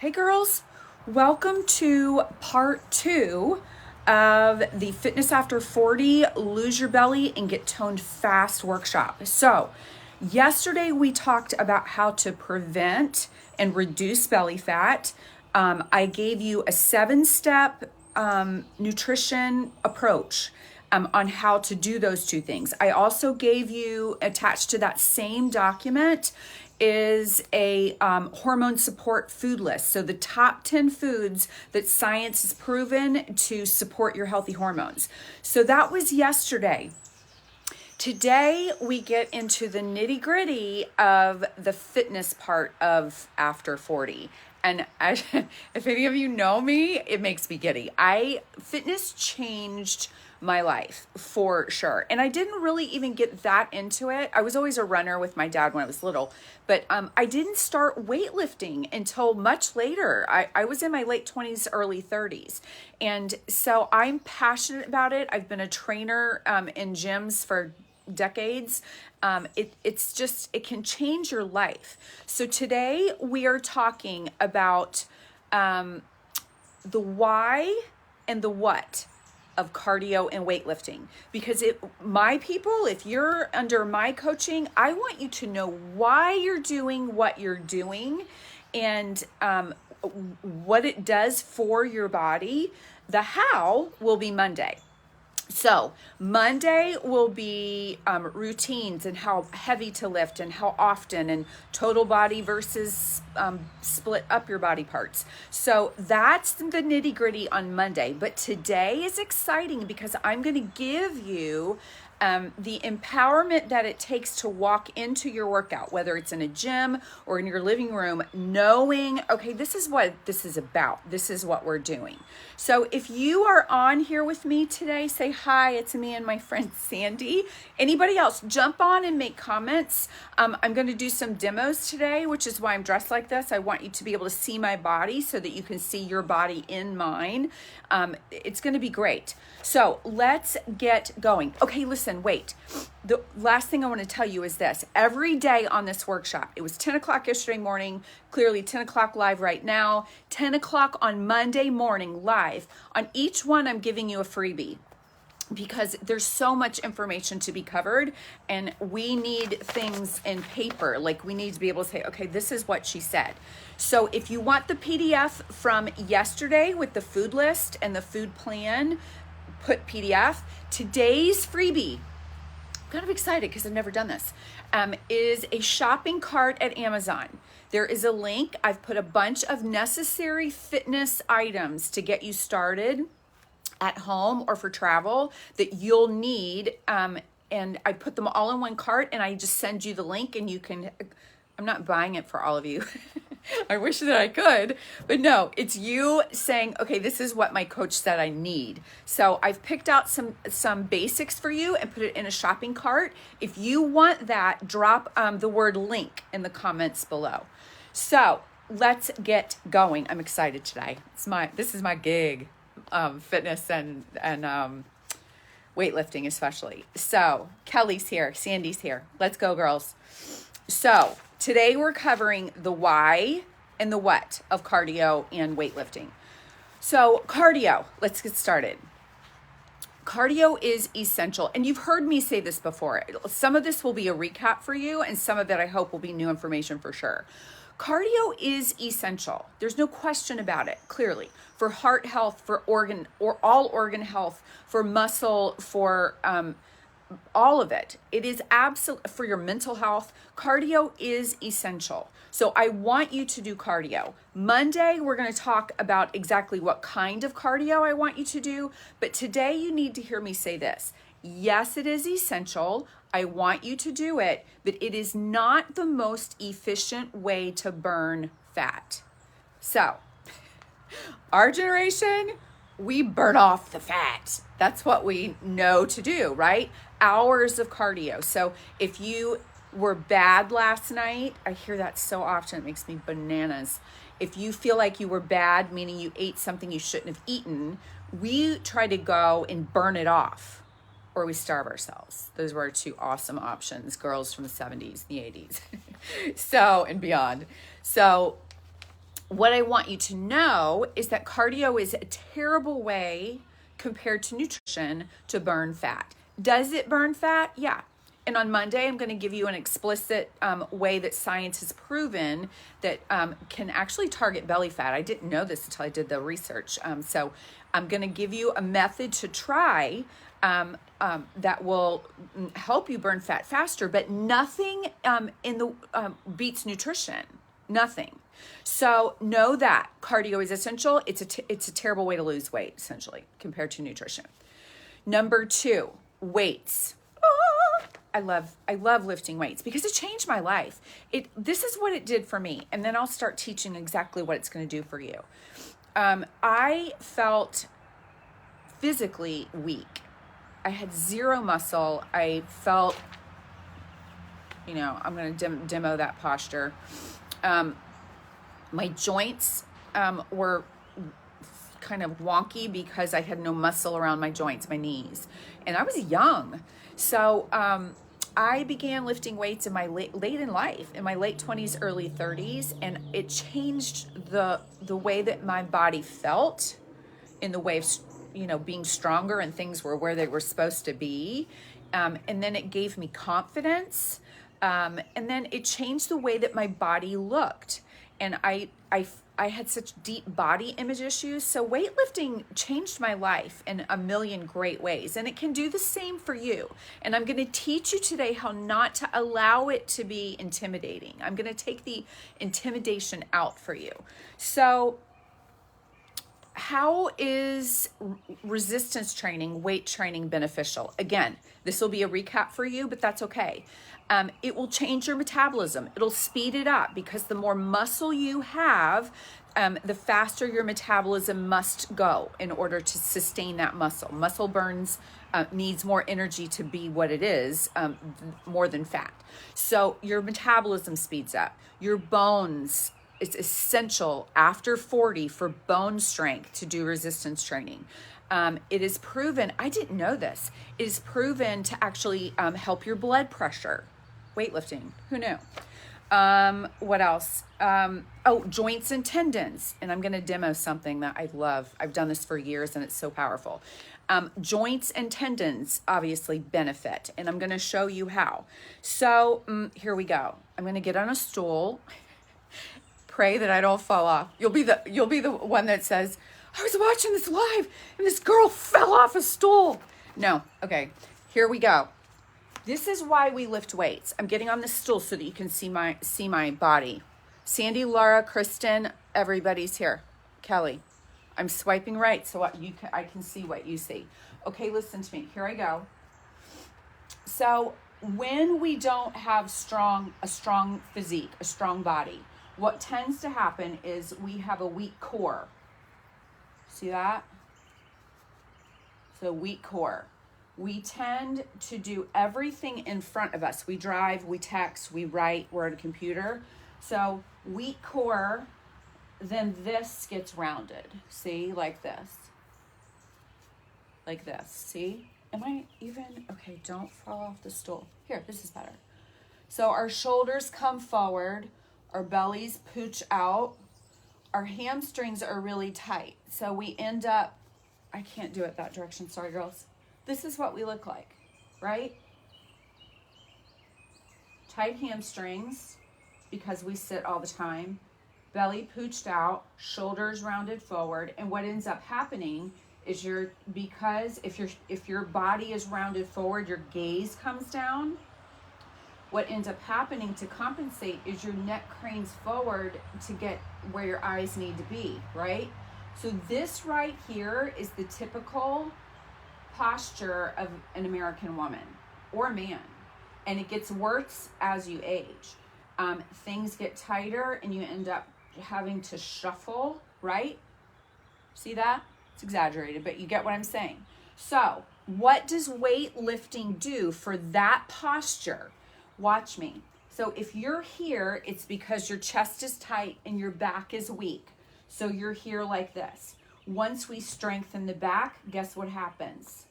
Hey girls, welcome to part 2 of the Fitness After 40 Lose Your Belly and Get Toned Fast workshop. So yesterday we talked about how to prevent and reduce belly fat. I gave you a 7-step nutrition approach on how to do those two things. I also gave you, attached to that same document, is a hormone support food list. So the top 10 foods that science has proven to support your healthy hormones. So that was yesterday. Today we get into the nitty gritty of the fitness part of After 40. And if any of you know me, it makes me giddy. Fitness changed my life for sure. And I didn't really even get that into it. I was always a runner with my dad when I was little, but I didn't start weightlifting until much later. I was in my late 20s, early 30s. And so I'm passionate about it. I've been a trainer in gyms for decades. It can change your life. So today we are talking about the why and the what of cardio and weightlifting, because my people, if you're under my coaching, I want you to know why you're doing what you're doing and what it does for your body. The how will be Monday. So Monday will be routines and how heavy to lift and how often, and total body versus split up your body parts. So that's the nitty gritty on Monday. But today is exciting because I'm going to give you the empowerment that it takes to walk into your workout, whether it's in a gym or in your living room, knowing, okay, this is what this is about. This is what we're doing. So if you are on here with me today, say hi, it's me and my friend Sandy. Anybody else, jump on and make comments. I'm going to do some demos today, which is why I'm dressed like this. I want you to be able to see my body so that you can see your body in mine. It's going to be great. So let's get going. Okay, listen, wait. The last thing I want to tell you is this. Every day on this workshop, it was 10 o'clock yesterday morning, clearly 10 o'clock live right now, 10 o'clock on Monday morning live. On each one, I'm giving you a freebie, because there's so much information to be covered and we need things in paper. Like, we need to be able to say, okay, this is what she said. So if you want the PDF from yesterday with the food list and the food plan, put PDF. Today's freebie, I'm kind of excited because I've never done this, is a shopping cart at Amazon. There is a link. I've put a bunch of necessary fitness items to get you started at home or for travel that you'll need. And I put them all in one cart and I just send you the link and you can, I'm not buying it for all of you. I wish that I could, but no, it's you saying, okay, this is what my coach said I need. So I've picked out some basics for you and put it in a shopping cart. If you want that, drop the word link in the comments below. So let's get going. I'm excited today. This is my gig. Fitness and weightlifting especially. So Kelly's here, Sandy's here. Let's go, girls. So today we're covering the why and the what of cardio and weightlifting. So cardio, let's get started. Cardio is essential. And you've heard me say this before. Some of this will be a recap for you, and some of it I hope will be new information for sure. Cardio is essential. There's no question about it, clearly, for heart health, for organ or all organ health, for muscle, for all of it. It is absolute for your mental health. Cardio is essential. So I want you to do cardio. Monday, we're going to talk about exactly what kind of cardio I want you to do. But today you need to hear me say this. Yes, it is essential. I want you to do it, but it is not the most efficient way to burn fat. So our generation, we burn off the fat. That's what we know to do, right? Hours of cardio. So if you were bad last night, I hear that so often, it makes me bananas. If you feel like you were bad, meaning you ate something you shouldn't have eaten, we try to go and burn it off, or we starve ourselves. Those were our two awesome options, girls from the 70s, the 80s, so, and beyond. So what I want you to know is that cardio is a terrible way compared to nutrition to burn fat. Does it burn fat? Yeah. And on Monday, I'm going to give you an explicit way that science has proven that can actually target belly fat. I didn't know this until I did the research. So I'm going to give you a method to try that will help you burn fat faster, but nothing in the beats nutrition. Nothing. So know that cardio is essential. It's a terrible way to lose weight, essentially, compared to nutrition. Number 2, weights. I love lifting weights because it changed my life. This is what it did for me, and then I'll start teaching exactly what it's going to do for you. I felt physically weak. I had zero muscle. I felt, I'm going to demo that posture. My joints were kind of wonky because I had no muscle around my joints, my knees, and I was young. So I began lifting weights in my late in life, in my late 20s, early 30s, and it changed the way that my body felt, in the way of being stronger, and things were where they were supposed to be, and then it gave me confidence, and then it changed the way that my body looked. And I had such deep body image issues. So weightlifting changed my life in a million great ways. And it can do the same for you. And I'm going to teach you today how not to allow it to be intimidating. I'm going to take the intimidation out for you. So how is resistance training, weight training beneficial? Again, this will be a recap for you, but that's okay. It will change your metabolism. It'll speed it up because the more muscle you have, the faster your metabolism must go in order to sustain that muscle. Muscle burns, needs more energy to be what it is, more than fat. So your metabolism speeds up. Your bones, it's essential after 40 for bone strength to do resistance training. It is proven, I didn't know this, it is proven to actually help your blood pressure. Weightlifting, who knew? What else? Joints and tendons. And I'm going to demo something that I love. I've done this for years and it's so powerful. Joints and tendons obviously benefit, and I'm going to show you how. So here we go. I'm going to get on a stool. Pray that I don't fall off. You'll be the one that says, I was watching this live and this girl fell off a stool. No. Okay. Here we go. This is why we lift weights. I'm getting on this stool so that you can see my body. Sandy, Laura, Kristen, everybody's here. Kelly, I'm swiping right so I can see what you see. Okay, listen to me. Here I go. So when we don't have a strong physique, a strong body, what tends to happen is we have a weak core. See that? So weak core. We tend to do everything in front of us. We drive, we text, we write, we're at a computer. So weak core, then this gets rounded. See, like this. Like this, see? Am I even, okay, don't fall off the stool. Here, this is better. So our shoulders come forward, our bellies pooch out, our hamstrings are really tight. So we end up, I can't do it that direction, sorry girls. This is what we look like, right? Tight hamstrings because we sit all the time, belly pooched out, shoulders rounded forward, and what ends up happening is if your body is rounded forward, your gaze comes down. What ends up happening to compensate is your neck cranes forward to get where your eyes need to be, right? So this right here is the typical posture of an American woman or man, and it gets worse as you age. Things get tighter and you end up having to shuffle, right? See that? It's exaggerated, but you get what I'm saying. So what does weightlifting do for that posture? Watch me. So if you're here, it's because your chest is tight and your back is weak. So you're here like this. Once we strengthen the back, guess what happens?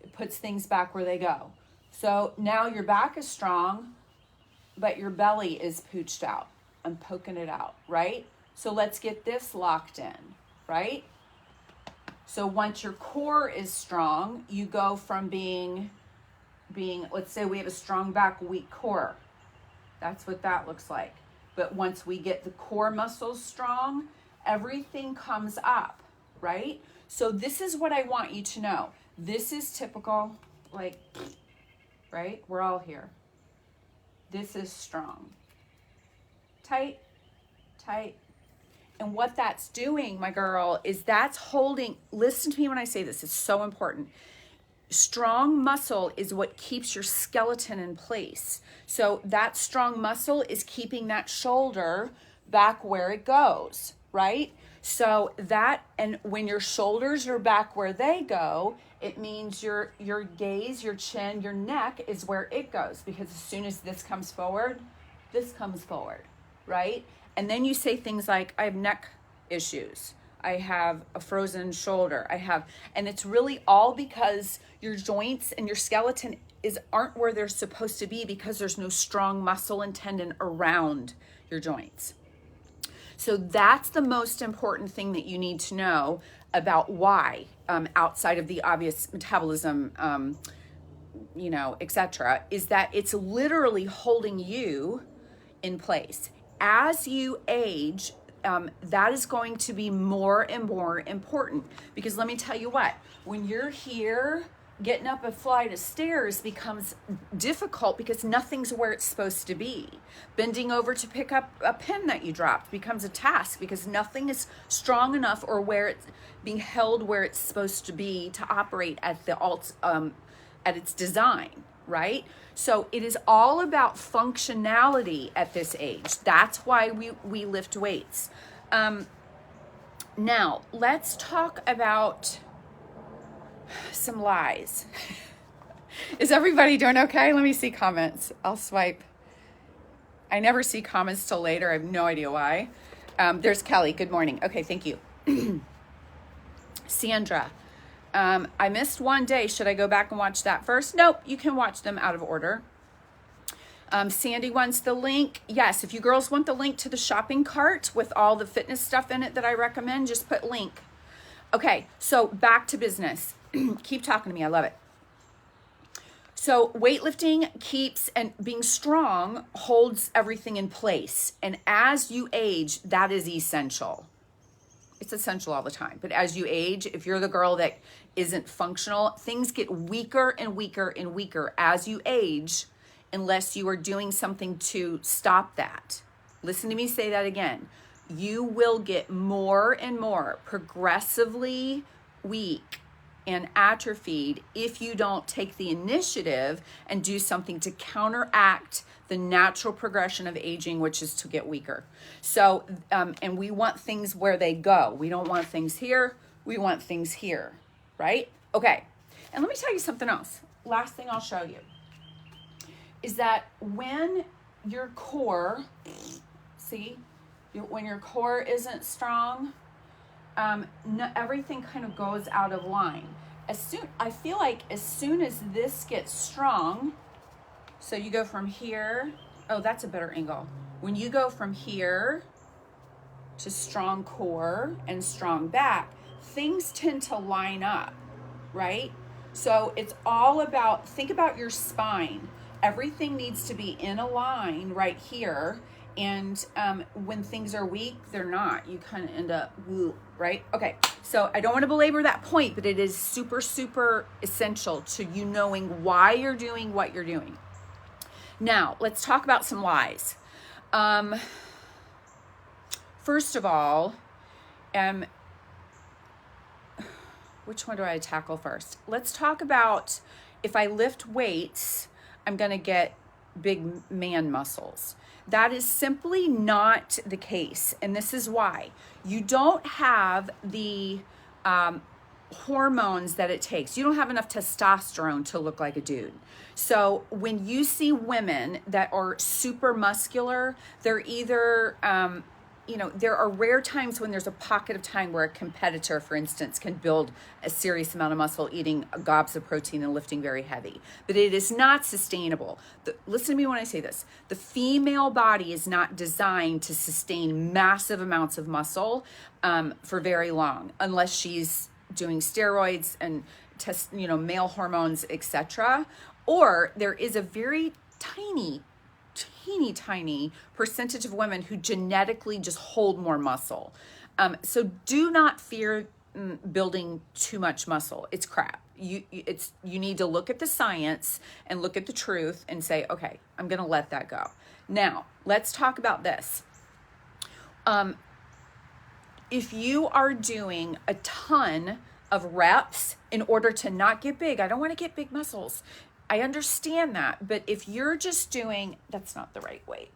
It puts things back where they go. So now your back is strong, but your belly is pooched out. I'm poking it out, right? So let's get this locked in, right? So once your core is strong, you go from being, let's say we have a strong back, weak core. That's what that looks like. But once we get the core muscles strong, everything comes up, right? So this is what I want you to know. This is typical, like, right? We're all here. This is strong. Tight, tight. And what that's doing, my girl, is that's holding, listen to me when I say this, it's so important. Strong muscle is what keeps your skeleton in place. So that strong muscle is keeping that shoulder back where it goes, right? So that, and when your shoulders are back where they go, it means your gaze, your chin, your neck is where it goes, because as soon as this comes forward, right? And then you say things like, I have neck issues. I have a frozen shoulder. And it's really all because your joints and your skeleton aren't where they're supposed to be, because there's no strong muscle and tendon around your joints. So that's the most important thing that you need to know about why, outside of the obvious metabolism, etc., is that it's literally holding you in place. As you age, that is going to be more and more important, because let me tell you what, when you're here, getting up a flight of stairs becomes difficult because nothing's where it's supposed to be. Bending over to pick up a pen that you dropped becomes a task because nothing is strong enough or where it's being held where it's supposed to be to operate at at its design, right? So it is all about functionality at this age. That's why we lift weights. Now, let's talk about some lies. Is everybody doing okay? Let me see comments. I'll swipe. I never see comments till later. I have no idea why. There's Kelly. Good morning. Okay, thank you. Sandra. I missed one day. Should I go back and watch that first? Nope, you can watch them out of order. Sandy wants the link. Yes, if you girls want the link to the shopping cart with all the fitness stuff in it that I recommend, just put link. Okay, so back to business. Keep talking to me. I love it. So weightlifting keeps, and being strong holds everything in place. And as you age, that is essential. It's essential all the time. But as you age, if you're the girl that isn't functional, things get weaker and weaker and weaker as you age, unless you are doing something to stop that. Listen to me say that again. You will get more and more progressively weak and atrophied if you don't take the initiative and do something to counteract the natural progression of aging, which is to get weaker. So, and we want things where they go. We don't want things here. We want things here, right? Okay. And let me tell you something else. Last thing I'll show you is that when your core, when your core isn't strong, everything kind of goes out of line. I feel like as soon as this gets strong, so you go from here, oh, that's a better angle. When you go from here to strong core and strong back, things tend to line up, right? So it's all about, think about your spine. Everything needs to be in a line right here. And when things are weak, they're not. You kind of end up, right? Okay, so I don't want to belabor that point, but it is super, super essential to you knowing why you're doing what you're doing. Now, let's talk about some lies. First of all, which one do I tackle first? Let's talk about, if I lift weights, I'm going to get big man muscles. That is simply not the case. And this is why. You don't have the hormones that it takes. You don't have enough testosterone to look like a dude. So when you see women that are super muscular, they're either there are rare times when there's a pocket of time where a competitor, for instance, can build a serious amount of muscle eating gobs of protein and lifting very heavy, but it is not sustainable. Listen to me when I say this. The female body is not designed to sustain massive amounts of muscle for very long, unless she's doing steroids and male hormones, etc. Or there is a very tiny percentage of women who genetically just hold more muscle. So do not fear building too much muscle. It's crap. You need to look at the science and look at the truth and say, okay, I'm going to let that go. Now, let's talk about this. If you are doing a ton of reps in order to not get big, I don't want to get big muscles. I understand that, but if you're just doing, that's not the right weight.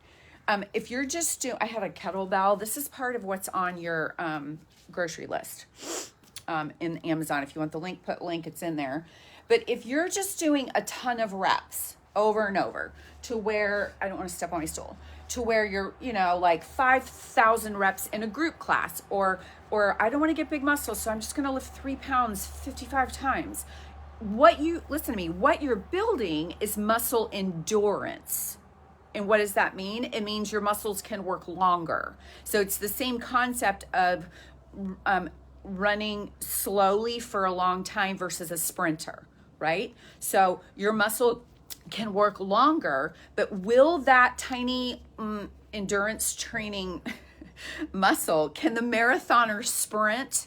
If you're just doing, I have a kettlebell. This is part of what's on your grocery list in Amazon. If you want the link, put link, it's in there. But if you're just doing a ton of reps over and over to where, I don't want to step on my stool, to where you're, like 5,000 reps in a group class, or I don't want to get big muscles, so I'm just going to lift 3 pounds 55 times. Listen to me, what you're building is muscle endurance. And what does that mean? It means your muscles can work longer. So it's the same concept of running slowly for a long time versus a sprinter, right? So your muscle can work longer, but will that tiny endurance training muscle, can the marathoner sprint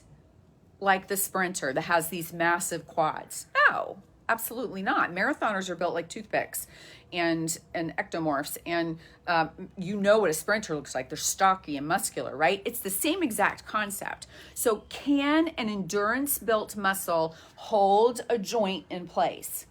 like the sprinter that has these massive quads? No, absolutely not. Marathoners are built like toothpicks and ectomorphs, and what a sprinter looks like. They're stocky and muscular, right? It's the same exact concept. So can an endurance built muscle hold a joint in place?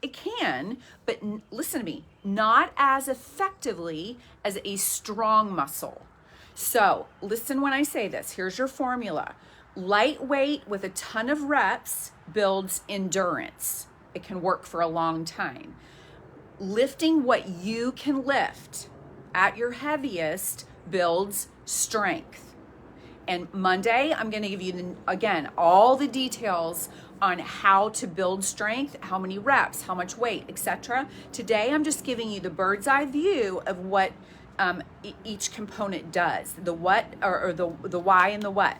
It can, but listen to me, not as effectively as a strong muscle. So listen when I say this. Here's your formula. Lightweight with a ton of reps builds endurance. It can work for a long time. Lifting what you can lift at your heaviest builds strength. And Monday, I'm going to give you, again, all the details on how to build strength, how many reps, how much weight, etc. Today, I'm just giving you the bird's eye view of what each component does, the what, or the why and the what.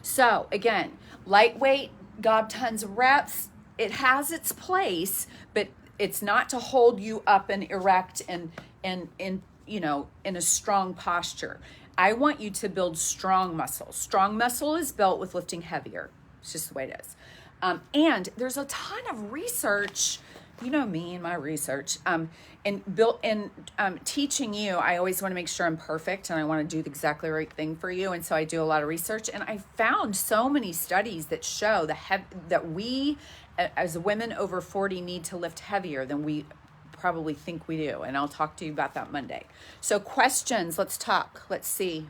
So again, lightweight, gob tons of reps, it has its place, but it's not to hold you up and erect and in a strong posture. I want you to build strong muscle. Strong muscle is built with lifting heavier. It's just the way it is. And there's a ton of research, me and my research, and teaching you. I always want to make sure I'm perfect, and I want to do exactly the right thing for you. And so I do a lot of research, and I found so many studies that show that we, as women over 40, need to lift heavier than we probably think we do. And I'll talk to you about that Monday. So questions, let's talk. Let's see.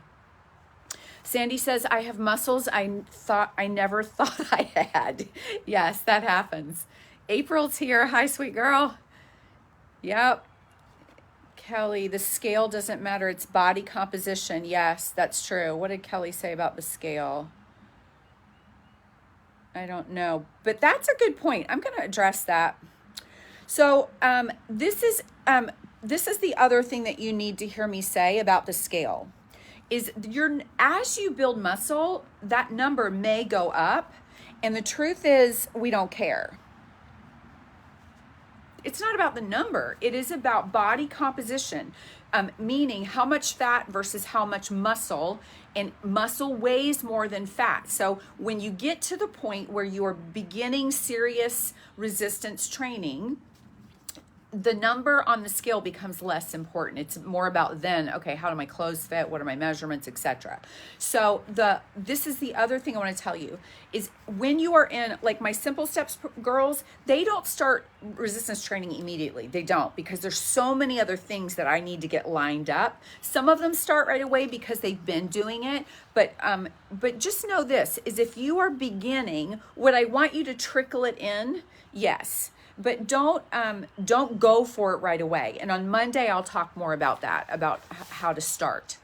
Sandy says, I have muscles I never thought I had. Yes, that happens. April's here. Hi, sweet girl. Yep. Kelly, the scale doesn't matter. It's body composition. Yes, that's true. What did Kelly say about the scale? I don't know, but that's a good point. I'm going to address that. So this is the other thing that you need to hear me say about the scale. Is as you build muscle, that number may go up, and the truth is we don't care. It's not about the number. It is about body composition, meaning how much fat versus how much muscle, and muscle weighs more than fat. So when you get to the point where you are beginning serious resistance training, the number on the scale becomes less important. It's more about then, okay, how do my clothes fit? What are my measurements, etc. So this is the other thing I want to tell you is when you are in, like my Simple Steps girls, they don't start resistance training immediately. They don't, because there's so many other things that I need to get lined up. Some of them start right away because they've been doing it. But just know this is if you are beginning, would I want you to trickle it in? Yes. But don't go for it right away. And on Monday, I'll talk more about that, about how to start.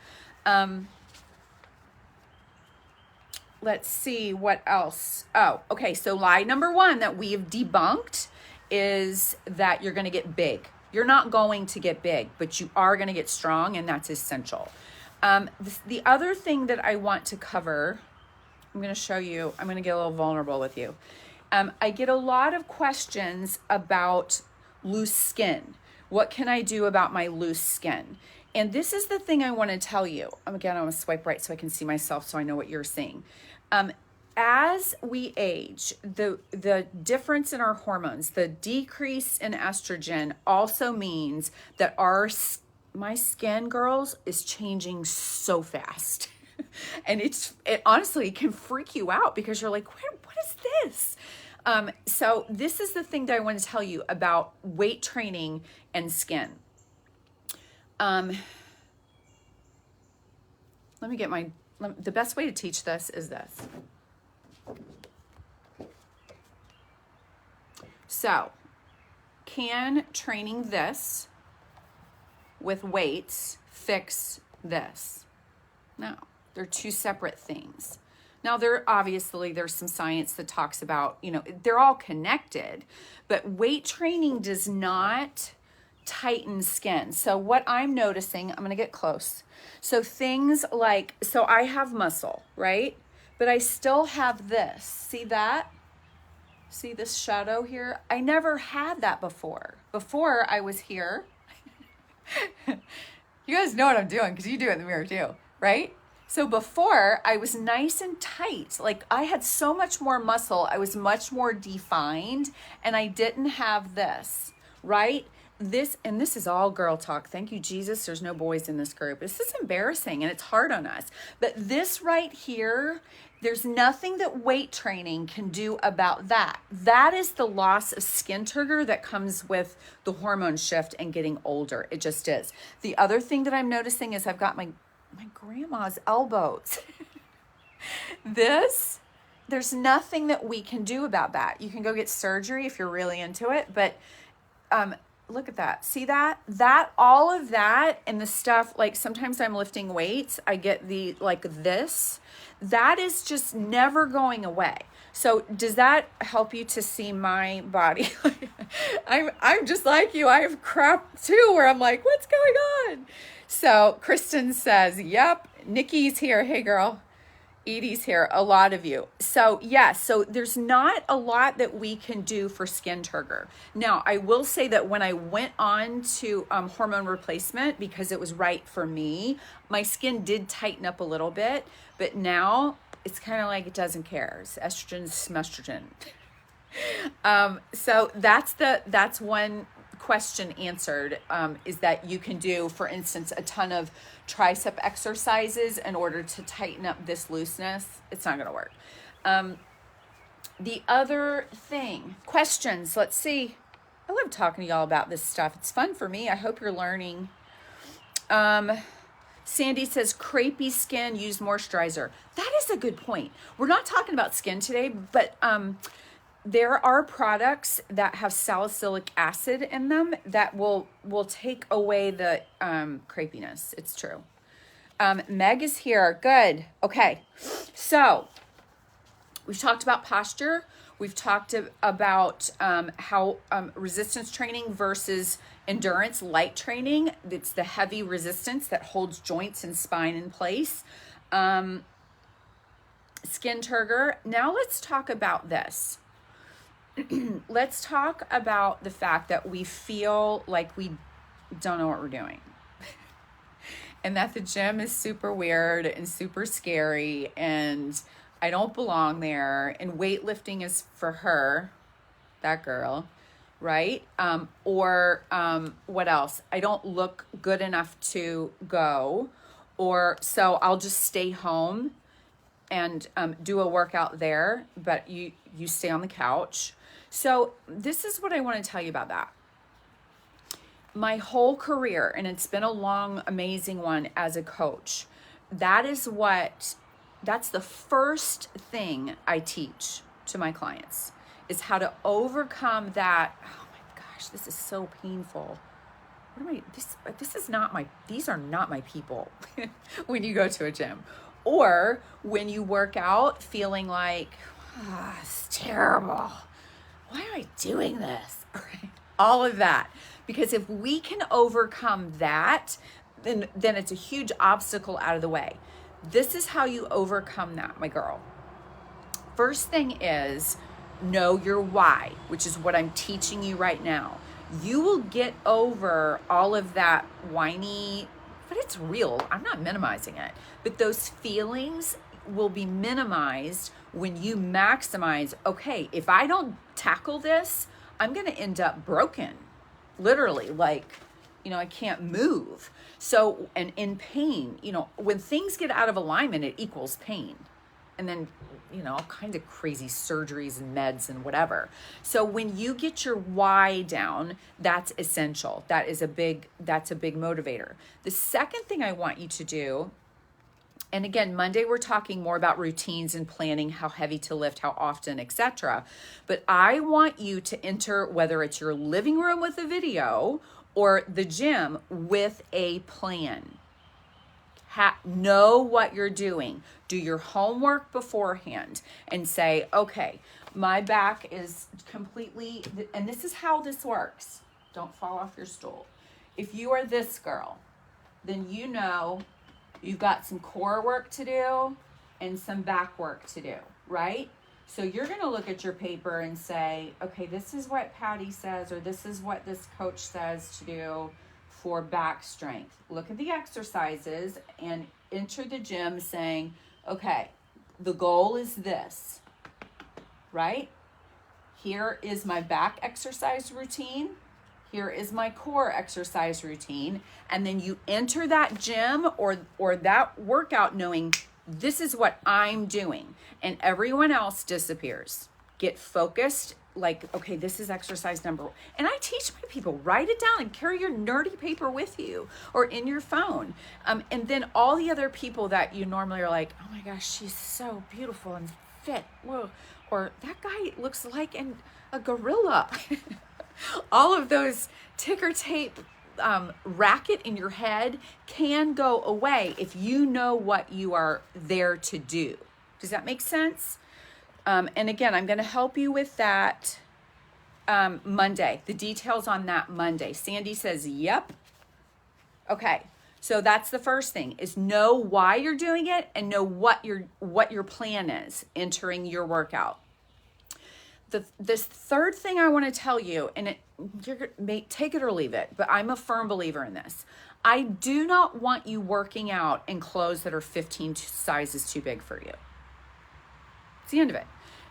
Let's see what else. Oh, okay. So lie number one that we've debunked is that you're going to get big. You're not going to get big, but you are going to get strong, and that's essential. The other thing that I want to cover, I'm going to show you, I'm going to get a little vulnerable with you. I get a lot of questions about loose skin. What can I do about my loose skin? And this is the thing I want to tell you. Again, I'm going to swipe right so I can see myself so I know what you're seeing. As we age, the difference in our hormones, the decrease in estrogen also means that my skin, girls, is changing so fast. And it honestly can freak you out because you're like, what is this? So this is the thing that I want to tell you about weight training and skin. Let me get the best way to teach this is this. So, can training this with weights fix this? No, they're two separate things. Now, there's some science that talks about, they're all connected, but weight training does not tighten skin. So what I'm noticing, I'm going to get close. So things like, so I have muscle, right? But I still have this. See that? See this shadow here? I never had that before. Before I was here. You guys know what I'm doing because you do it in the mirror too, right? So before I was nice and tight. Like I had so much more muscle. I was much more defined and I didn't have this, right? This is all girl talk. Thank you, Jesus. There's no boys in this group. This is embarrassing and it's hard on us. But this right here, there's nothing that weight training can do about that. That is the loss of skin turgor that comes with the hormone shift and getting older. It just is. The other thing that I'm noticing is I've got my grandma's elbows. There's nothing that we can do about that. You can go get surgery if you're really into it, but look at that. See that? All of that and the stuff, like sometimes I'm lifting weights, I get this. That is just never going away. So does that help you to see my body? I'm just like you. I have crap too where I'm like, what's going on? So Kristen says, yep, Nikki's here. Hey girl. Edie's here, a lot of you. So so there's not a lot that we can do for skin turgor. Now, I will say that when I went on to hormone replacement, because it was right for me, my skin did tighten up a little bit, but now it's kind of like it doesn't care. It's estrogen, smestrogen. So that's one question answered, is that you can do, for instance, a ton of tricep exercises in order to tighten up this looseness. It's not going to work. The other thing, questions, let's see. I love talking to y'all about this stuff. It's fun for me. I hope you're learning. Sandy says, crepey skin, use moisturizer. That is a good point. We're not talking about skin today, but there are products that have salicylic acid in them that will take away the crepiness. It's true. Meg is here. Good. Okay. So we've talked about posture. We've talked about how resistance training versus endurance light training. It's the heavy resistance that holds joints and spine in place. Skin turgor. Now let's talk about this. Let's talk about the fact that we feel like we don't know what we're doing. And that the gym is super weird and super scary and I don't belong there. And weightlifting is for her, that girl, right? Or what else? I don't look good enough to go. Or so I'll just stay home and do a workout there, but you stay on the couch. So this is what I want to tell you about that. My whole career, and it's been a long, amazing one as a coach, that's the first thing I teach to my clients is how to overcome that. Oh my gosh, this is so painful. what am I, this is not my, these are not my people when you go to a gym. Or when you work out feeling like, it's terrible. Why am I doing this? Right? All of that. Because if we can overcome that, then it's a huge obstacle out of the way. This is how you overcome that, my girl. First thing is know your why, which is what I'm teaching you right now. You will get over all of that whiny, but it's real. I'm not minimizing it. But those feelings will be minimized when you maximize, okay, if I don't tackle this, I'm going to end up broken. Literally, like, I can't move. So, and in pain, when things get out of alignment, it equals pain. And then, all kinds of crazy surgeries and meds and whatever. So when you get your why down, that's essential. That's a big motivator. The second thing I want you to do, and again, Monday we're talking more about routines and planning, how heavy to lift, how often, etc. But I want you to enter, whether it's your living room with a video or the gym with a plan. Know what you're doing. Do your homework beforehand and say, okay, my back is completely, and this is how this works. Don't fall off your stool. If you are this girl, then you've got some core work to do and some back work to do, right? So you're going to look at your paper and say, okay, this is what Patty says, or this is what this coach says to do for back strength. Look at the exercises and enter the gym saying, okay, the goal is this, right? Here is my back exercise routine. Here is my core exercise routine. And then you enter that gym or that workout knowing this is what I'm doing, and everyone else disappears. Get focused. Like, okay, this is exercise number one. And I teach my people, write it down and carry your nerdy paper with you or in your phone. And then all the other people that you normally are like, oh my gosh, she's so beautiful and fit. Whoa. Or that guy looks like a gorilla. All of those ticker tape racket in your head can go away if you know what you are there to do. Does that make sense? And again, I'm going to help you with that Monday. The details on that Monday. Sandy says, yep. Okay. So that's the first thing, is know why you're doing it and know what your plan is entering your workout. This third thing I want to tell you, and you may take it or leave it, but I'm a firm believer in this. I do not want you working out in clothes that are 15 sizes too big for you. It's the end of it.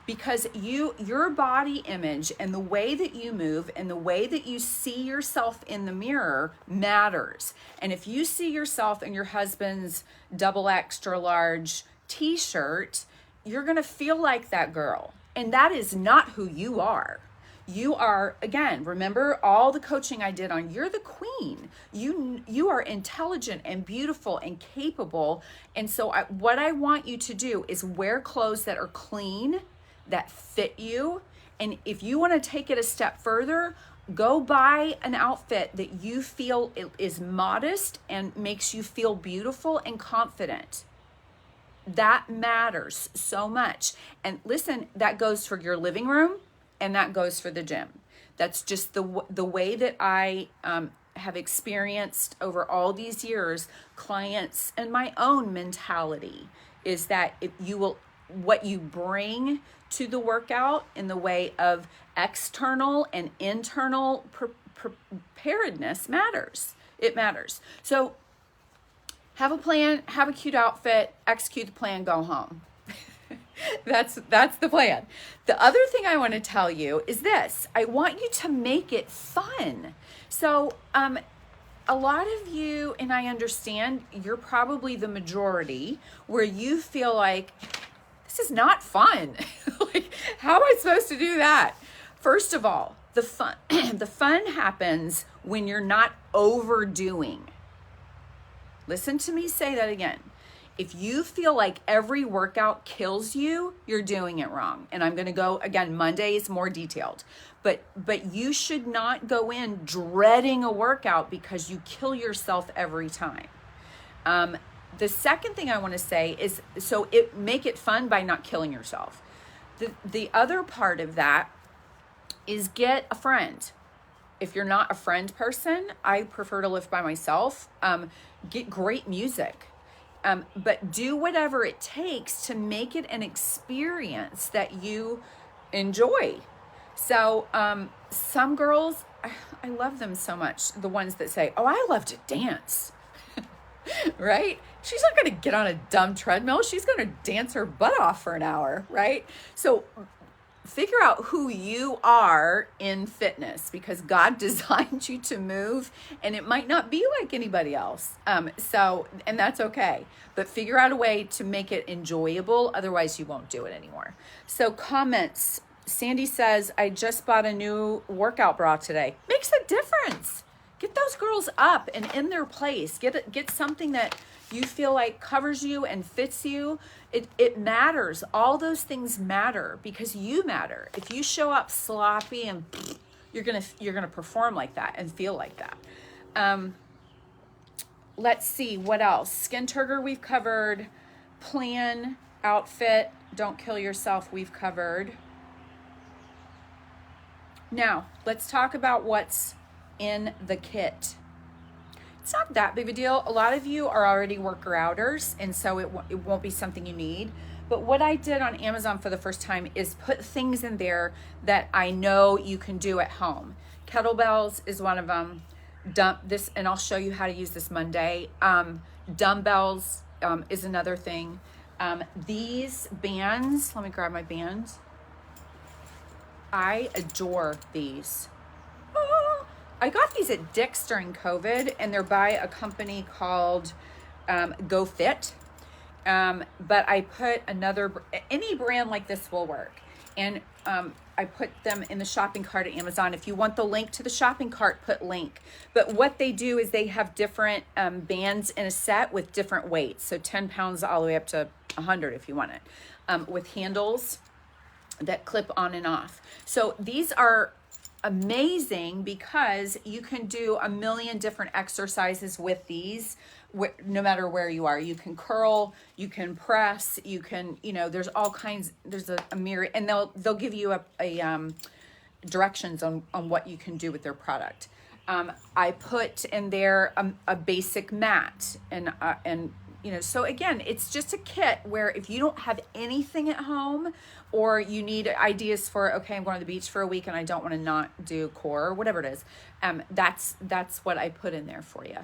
Because your body image and the way that you move and the way that you see yourself in the mirror matters. And if you see yourself in your husband's double extra large t-shirt, you're going to feel like that girl. And that is not who you are. You are, again, remember all the coaching I did on you're the queen. You are intelligent and beautiful and capable. And so what I want you to do is wear clothes that are clean, that fit you. And if you want to take it a step further, go buy an outfit that you feel is modest and makes you feel beautiful and confident. That matters so much. And listen, that goes for your living room and that goes for the gym. That's just the way that I have experienced over all these years, clients and my own mentality is that if you will, what you bring to the workout in the way of external and internal preparedness matters. It matters. So have a plan, have a cute outfit, execute the plan, go home. That's the plan. The other thing I want to tell you is this. I want you to make it fun. So a lot of you, and I understand you're probably the majority, where you feel like, this is not fun. Like, how am I supposed to do that? First of all, the fun happens when you're not overdoing. Listen to me say that again. If you feel like every workout kills you, you're doing it wrong. And I'm going to go again, Monday is more detailed, but you should not go in dreading a workout because you kill yourself every time. The second thing I want to say is, so make it fun by not killing yourself. The other part of that is get a friend. If you're not a friend person, I prefer to lift by myself. Get great music. But do whatever it takes to make it an experience that you enjoy. So some girls, I love them so much. The ones that say, oh, I love to dance, right? She's not going to get on a dumb treadmill. She's going to dance her butt off for an hour, right? So figure out who you are in fitness, because God designed you to move and it might not be like anybody else. And that's okay, but figure out a way to make it enjoyable. Otherwise you won't do it anymore. So comments, Sandy says, I just bought a new workout bra today. Makes a difference. Get those girls up and in their place. Get something that you feel like covers you and fits you. It matters. All those things matter because you matter. If you show up sloppy and you're gonna perform like that and feel like that. Let's see what else. Skin turgor we've covered. Plan, outfit, don't kill yourself we've covered. Now let's talk about what's in the kit. It's not that big of a deal. A lot of you are already worker-outers, and so it won't be something you need. But what I did on Amazon for the first time is put things in there that I know you can do at home. Kettlebells is one of them. And I'll show you how to use this Monday. Dumbbells is another thing. These bands, let me grab my bands. I adore these. I got these at Dick's during COVID, and they're by a company called GoFit. But I put any brand like this will work. And I put them in the shopping cart at Amazon. If you want the link to the shopping cart, put link. But what they do is they have different bands in a set with different weights. So 10 pounds all the way up to 100 if you want it, with handles that clip on and off. So these are amazing because you can do a million different exercises with these, no matter where you are. You can curl, you can press, you can, there's all kinds, there's a myriad, and they'll give you a directions on what you can do with their product. I put in there a basic mat, and so again, it's just a kit where if you don't have anything at home, or you need ideas for, okay, I'm going to the beach for a week and I don't want to not do core, or whatever it is, that's what I put in there for you.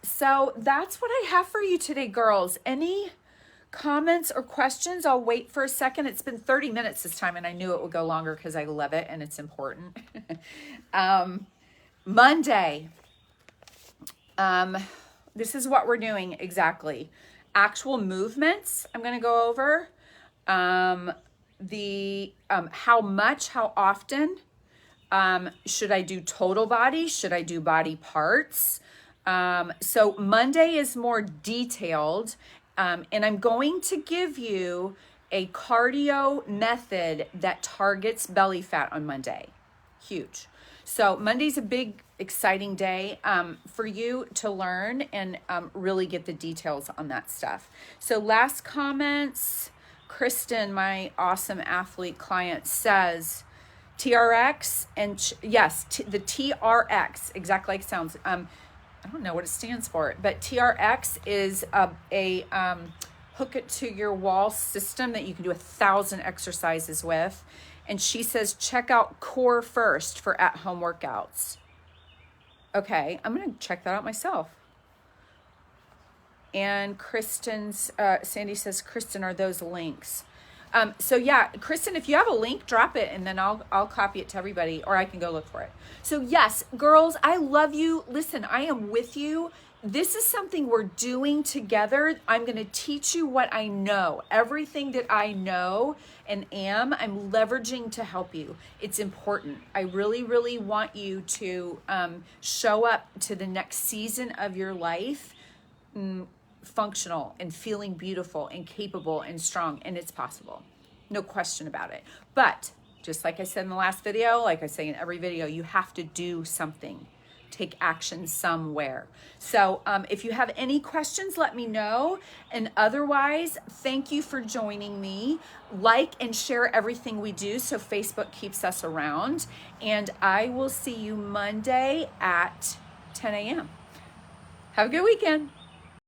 So that's what I have for you today, girls. Any comments or questions? I'll wait for a second. It's been 30 minutes this time, and I knew it would go longer because I love it and it's important. Monday. This is what we're doing exactly. Actual movements I'm going to go over. How much, how often, should I do total body? Should I do body parts? So Monday is more detailed, and I'm going to give you a cardio method that targets belly fat on Monday. Huge. So Monday's a big, exciting day for you to learn and really get the details on that stuff. So last comments, Kristen, my awesome athlete client, says TRX, and yes, the TRX, exactly like it sounds. I don't know what it stands for, but TRX is a hook it to your wall system that you can do 1,000 exercises with. And she says, check out Core first for at-home workouts. Okay, I'm going to check that out myself. And Sandy says, Kristen, are those links? So yeah, Kristen, if you have a link, drop it, and then I'll copy it to everybody, or I can go look for it. So yes, girls, I love you. Listen, I am with you. This is something we're doing together. I'm going to teach you what I know. Everything that I know and I'm leveraging to help you. It's important. I really, really want you to show up to the next season of your life functional and feeling beautiful and capable and strong, and it's possible. No question about it. But just like I said in the last video, like I say in every video, you have to do something. Take action somewhere. So if you have any questions, let me know. And otherwise, thank you for joining me. Like and share everything we do so Facebook keeps us around. And I will see you Monday at 10 a.m. Have a good weekend.